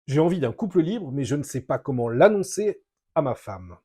J'ai envie d'un couple libre, mais je ne sais pas comment l'annoncer à ma femme.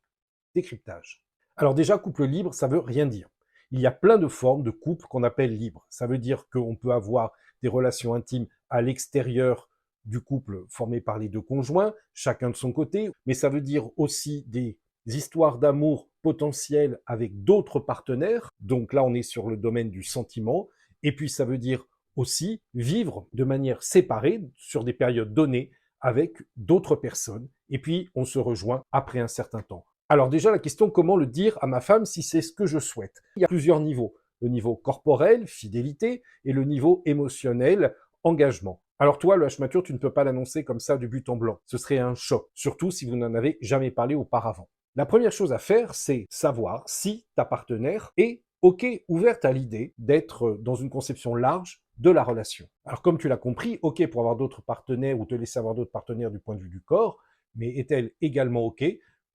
Décryptage. Alors déjà, couple libre, ça veut rien dire. Il y a plein de formes de couple qu'on appelle libres. Ça veut dire qu'on peut avoir des relations intimes à l'extérieur du couple formé par les deux conjoints, chacun de son côté, mais ça veut dire aussi des histoires d'amour potentielles avec d'autres partenaires. Donc là, on est sur le domaine du sentiment. Et puis ça veut dire aussi vivre de manière séparée sur des périodes données avec d'autres personnes. Et puis, on se rejoint après un certain temps. Alors déjà, la question, comment le dire à ma femme si c'est ce que je souhaite? Il y a plusieurs niveaux. Le niveau corporel, fidélité, et le niveau émotionnel, engagement. Alors toi, le H-mature, tu ne peux pas l'annoncer comme ça du but en blanc. Ce serait un choc, surtout si vous n'en avez jamais parlé auparavant. La première chose à faire, c'est savoir si ta partenaire est OK, ouverte à l'idée d'être dans une conception large de la relation. Alors comme tu l'as compris, OK pour avoir d'autres partenaires ou te laisser avoir d'autres partenaires du point de vue du corps, mais est-elle également OK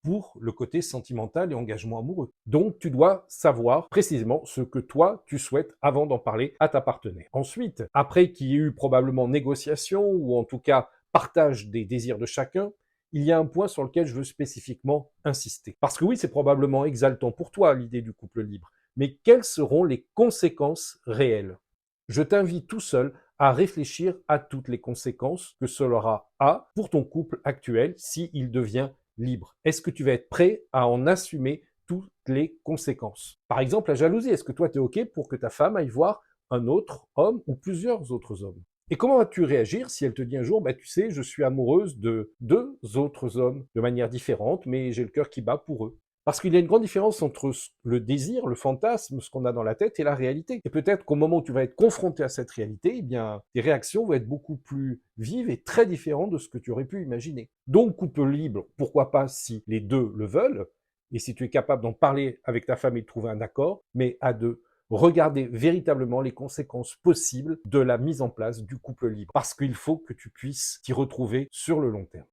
pour le côté sentimental et engagement amoureux? Donc tu dois savoir précisément ce que toi tu souhaites avant d'en parler à ta partenaire. Ensuite, après qu'il y ait eu probablement négociation ou en tout cas partage des désirs de chacun, il y a un point sur lequel je veux spécifiquement insister. Parce que oui, c'est probablement exaltant pour toi l'idée du couple libre, mais quelles seront les conséquences réelles? Je t'invite tout seul à réfléchir à toutes les conséquences que cela a pour ton couple actuel s'il devient libre. Est-ce que tu vas être prêt à en assumer toutes les conséquences? Par exemple, la jalousie. Est-ce que toi, tu es OK pour que ta femme aille voir un autre homme ou plusieurs autres hommes? Et comment vas-tu réagir si elle te dit un jour, bah, tu sais, je suis amoureuse de deux autres hommes de manière différente, mais j'ai le cœur qui bat pour eux? Parce qu'il y a une grande différence entre le désir, le fantasme, ce qu'on a dans la tête et la réalité. Et peut-être qu'au moment où tu vas être confronté à cette réalité, eh bien, tes réactions vont être beaucoup plus vives et très différentes de ce que tu aurais pu imaginer. Donc, couple libre, pourquoi pas si les deux le veulent, et si tu es capable d'en parler avec ta femme et de trouver un accord, mais à deux. Regardez véritablement les conséquences possibles de la mise en place du couple libre. Parce qu'il faut que tu puisses t'y retrouver sur le long terme.